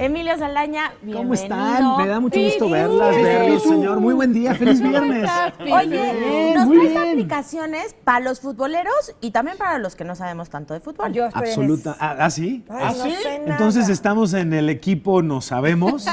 Emilio Saldaña, bienvenido. ¿Cómo están? Me da mucho gusto verlos, señor. Muy buen día, feliz viernes. Oye, nos traes aplicaciones para los futboleros y también para los que no sabemos tanto de fútbol. Yo estoy Absoluta. ¿Ah, sí? Ay, no sé nada. Entonces estamos en el equipo No Sabemos.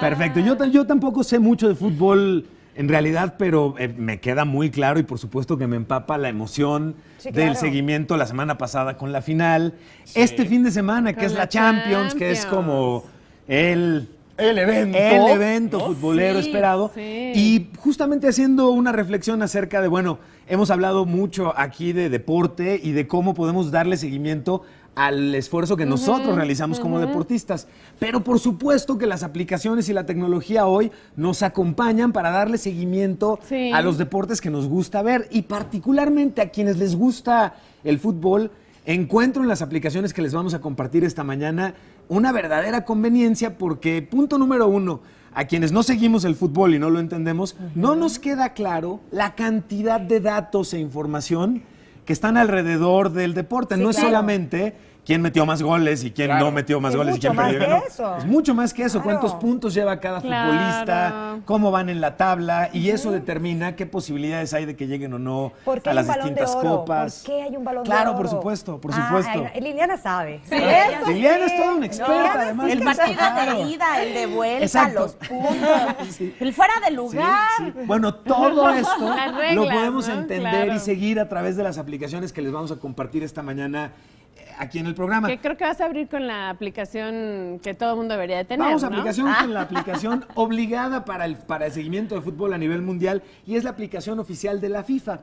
Perfecto. Yo tampoco sé mucho de fútbol en realidad, pero me queda muy claro y por supuesto que me empapa la emoción del seguimiento la semana pasada con la final. Sí. Este fin de semana, que es la Champions, que es como el evento futbolero esperado. Sí. Y justamente haciendo una reflexión acerca de, bueno, hemos hablado mucho aquí de deporte y de cómo podemos darle seguimiento al esfuerzo que nosotros realizamos como deportistas. Pero por supuesto que las aplicaciones y la tecnología hoy nos acompañan para darle seguimiento a los deportes que nos gusta ver y particularmente a quienes les gusta el fútbol. Encuentro en las aplicaciones que les vamos a compartir esta mañana una verdadera conveniencia porque, punto número uno, a quienes no seguimos el fútbol y no lo entendemos, no nos queda claro la cantidad de datos e información que están alrededor del deporte. Sí, no es solamente quién metió más goles y quién no metió más goles y quién perdió. Es mucho más que eso. Cuántos puntos lleva cada futbolista, cómo van en la tabla y eso determina qué posibilidades hay de que lleguen o no a las distintas copas. ¿Por qué hay un balón de oro? Claro, por supuesto, por supuesto. Liliana sabe. Sí, Liliana es toda una experta, además. El partido de ida, el de vuelta, los puntos, el fuera de lugar. Sí. Bueno, todo esto lo podemos entender y seguir a través de las aplicaciones que les vamos a compartir esta mañana aquí en el programa. Que creo que vas a abrir con la aplicación que todo el mundo debería de tener, Vamos ¿no? con la aplicación obligada para el seguimiento de fútbol a nivel mundial y es la aplicación oficial de la FIFA.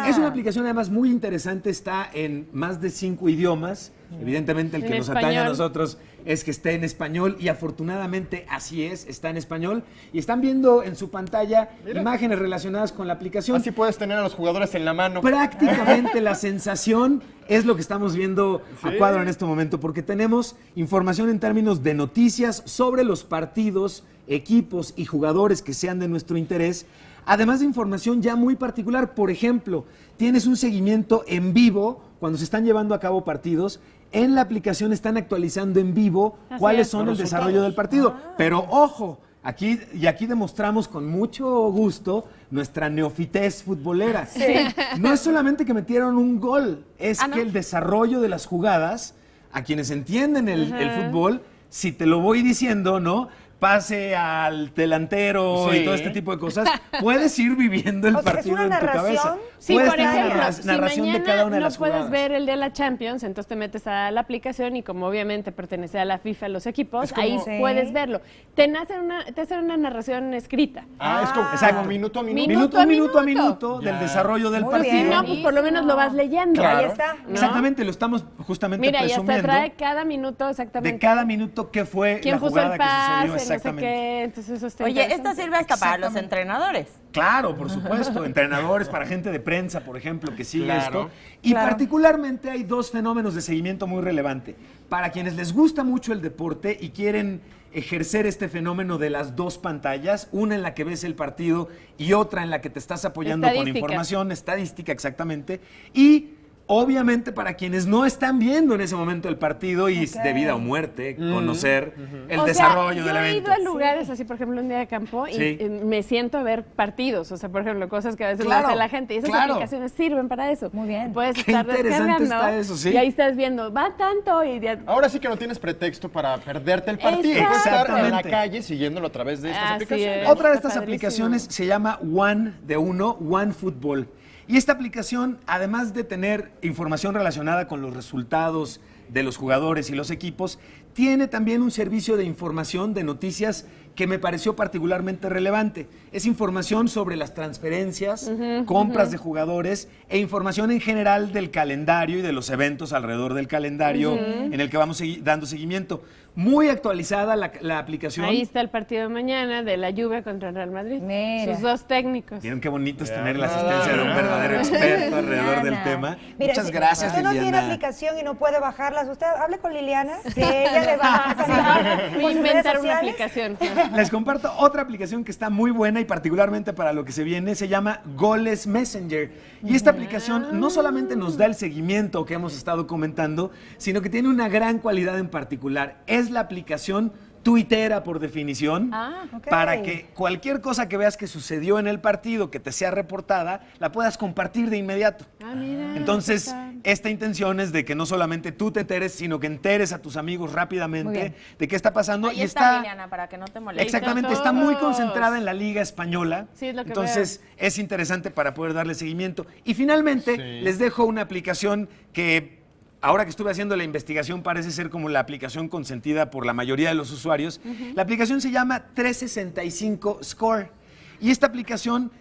Es una aplicación además muy interesante, está en más de 5 idiomas. Evidentemente el que nos atañe a nosotros es que esté en español y afortunadamente así es, está en español y están viendo en su pantalla imágenes relacionadas con la aplicación. Así puedes tener a los jugadores en la mano. Prácticamente la sensación es lo que estamos viendo a cuadro en este momento porque tenemos información en términos de noticias sobre los partidos, equipos y jugadores que sean de nuestro interés. Además de información ya muy particular, por ejemplo, tienes un seguimiento en vivo cuando se están llevando a cabo partidos. En la aplicación están actualizando en vivo cuáles son el desarrollo del partido. Pero ojo, aquí demostramos con mucho gusto nuestra neofitez futbolera. No es solamente que metieron un gol, es que el desarrollo de las jugadas, a quienes entienden el fútbol, si te lo voy diciendo, ¿no? Pase al delantero y todo este tipo de cosas, puedes ir viviendo el partido en tu cabeza. Sí, puedes por tener ejemplo, la narración de cada una de las no puedes jugadas. ver el de la Champions, entonces te metes a la aplicación y como obviamente pertenece a la FIFA, los equipos, ahí puedes verlo. Te hacen una narración escrita. Es como, exacto. Minuto a minuto. Minuto a minuto del desarrollo del partido. Si no, pues por lo menos lo vas leyendo. Ahí está. ¿No? Exactamente, lo estamos justamente presumiendo. Mira, y hasta trae cada minuto exactamente. De cada minuto qué fue la jugada que sucedió exactamente. No sé qué, entonces eso está Oye, esto sirve hasta para los entrenadores. Claro, por supuesto. Entrenadores, para gente de prensa, por ejemplo, que sigue esto. Y particularmente hay dos fenómenos de seguimiento muy relevante. Para quienes les gusta mucho el deporte y quieren ejercer este fenómeno de las dos pantallas, una en la que ves el partido y otra en la que te estás apoyando con información, estadística exactamente, y obviamente para quienes no están viendo en ese momento el partido y de vida o muerte, conocer el desarrollo del evento. Yo he ido a lugares así, por ejemplo, un día de campo y me siento a ver partidos, o sea, por ejemplo, cosas que a veces no hace la gente y esas aplicaciones sirven para eso. Muy bien. Puedes Qué estar interesante descargando está eso, y ahí estás viendo, va tanto y Ahora sí que no tienes pretexto para perderte el partido. Puedes estar en la calle siguiéndolo a través de estas aplicaciones. Otra de estas aplicaciones se llama One Football. Y esta aplicación, además de tener información relacionada con los resultados de los jugadores y los equipos, tiene también un servicio de información de noticias que me pareció particularmente relevante. Es información sobre las transferencias, compras de jugadores e información en general del calendario y de los eventos alrededor del calendario en el que vamos dando seguimiento. Muy actualizada la aplicación. Ahí está el partido de mañana de la Juve contra el Real Madrid. Mira. Sus dos técnicos. Vieron qué bonito es tener la asistencia de un verdadero experto alrededor del tema. Mira, Muchas gracias, Liliana. Si usted no tiene Liliana. aplicación y no puede bajarlas, usted hable con Liliana. Sí, ella que le va a contar por sus Inventar redes una sociales. aplicación. Les comparto otra aplicación que está muy buena y particularmente para lo que se viene, se llama Goles Messenger. Y esta aplicación no solamente nos da el seguimiento que hemos estado comentando, sino que tiene una gran cualidad en particular. Es la aplicación tuitera por definición, ok. para que cualquier cosa que veas que sucedió en el partido, que te sea reportada, la puedas compartir de inmediato. Mira. Entonces, esta intención es de que no solamente tú te enteres, sino que enteres a tus amigos rápidamente de qué está pasando. Ahí y está, Liliana, para que no te molestes. Exactamente, está muy concentrada en la Liga Española. Sí, es lo que entonces, es interesante para poder darle seguimiento. Y finalmente, les dejo una aplicación que, ahora que estuve haciendo la investigación, parece ser como la aplicación consentida por la mayoría de los usuarios. La aplicación se llama 365 Score. Y esta aplicación,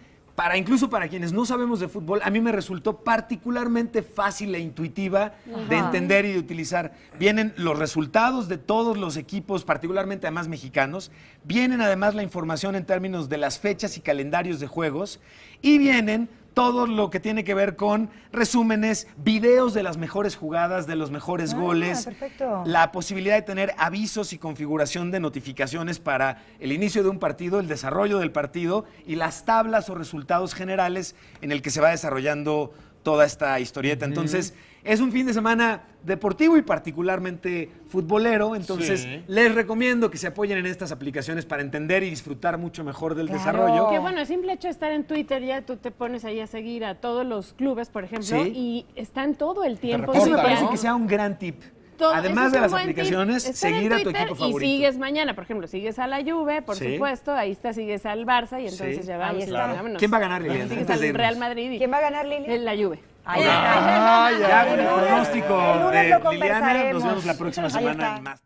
incluso para quienes no sabemos de fútbol, a mí me resultó particularmente fácil e intuitiva de entender y de utilizar. Vienen los resultados de todos los equipos, particularmente además mexicanos. Vienen además la información en términos de las fechas y calendarios de juegos. Y vienen todo lo que tiene que ver con resúmenes, videos de las mejores jugadas, de los mejores goles, perfecto. la posibilidad de tener avisos y configuración de notificaciones para el inicio de un partido, el desarrollo del partido y las tablas o resultados generales en el que se va desarrollando toda esta historieta. Entonces, es un fin de semana deportivo y particularmente futbolero, entonces les recomiendo que se apoyen en estas aplicaciones para entender y disfrutar mucho mejor del desarrollo. Que bueno, el simple hecho de estar en Twitter, ya tú te pones ahí a seguir a todos los clubes, por ejemplo, y están todo el tiempo. Eso me reportan, parece ¿no? que sea un gran tip. Todo- Además ese de es las un buen tip. aplicaciones, Estar en seguir a tu Twitter equipo favorito. Y sigues mañana, por ejemplo, sigues a la Juve, por Sí. supuesto, ahí está, sigues al Barça y entonces ya vamos. está. Vámonos. ¿Quién va a ganar, Liliana? Sigues Antes de al irnos. Real Madrid y ¿Quién va a ganar, Lili? la Juve. Ahí está. Ya con el El lunes- pronóstico el lunes de lo Liliana, nos conversaremos. vemos la próxima Ahí semana está. en más.